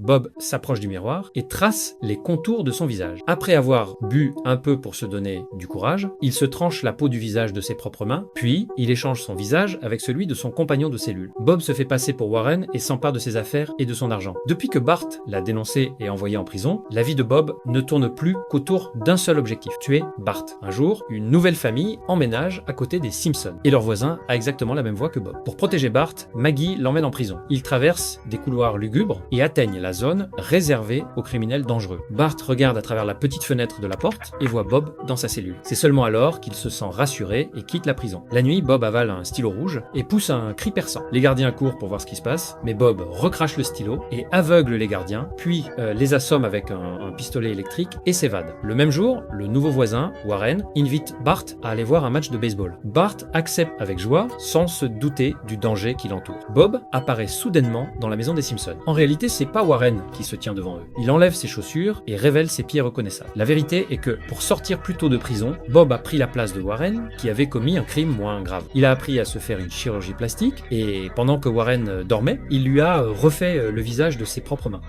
Bob s'approche du miroir et trace les contours de son visage. Après avoir bu un peu pour se donner du courage, il se tranche la peau du visage de ses propres mains, puis il échange son visage avec celui de son compagnon de cellule. Bob se fait passer pour Warren et s'empare de ses affaires et de son argent. Depuis que Bart l'a dénoncé et envoyé en prison, la vie de Bob ne tourne plus qu'autour d'un seul objectif, tuer Bart. Un jour, une nouvelle famille emménage à côté des Simpsons, et leur voisin a exactement la même voix que Bob. Pour protéger Bart, Maggie l'emmène en prison. Ils traversent des couloirs lugubres et atteignent la zone réservée aux criminels dangereux. Bart regarde à travers la petite fenêtre de la porte et voit Bob dans sa cellule. C'est seulement alors qu'il se sent rassuré et quitte la prison. La nuit, Bob avale un stylo rouge et pousse un cri perçant. Les gardiens courent pour voir ce qui se passe, mais Bob recrache le stylo et aveugle les gardiens, puis les assomme avec un pistolet électrique et s'évade. Le même jour, le nouveau voisin, Warren, invite Bart à aller voir un match de baseball. Bart accepte avec joie, sans se douter du danger qui l'entoure. Bob apparaît soudainement dans la maison des Simpsons. En réalité, c'est pas Warren qui se tient devant eux. Il enlève ses chaussures et révèle ses pieds reconnaissables. La vérité est que, pour sortir plus tôt de prison, Bob a pris la place de Warren, qui avait commis un crime moins grave. Il a appris à se faire une chirurgie plastique, et pendant que Warren dormait, il lui a refait le visage de ses propres mains.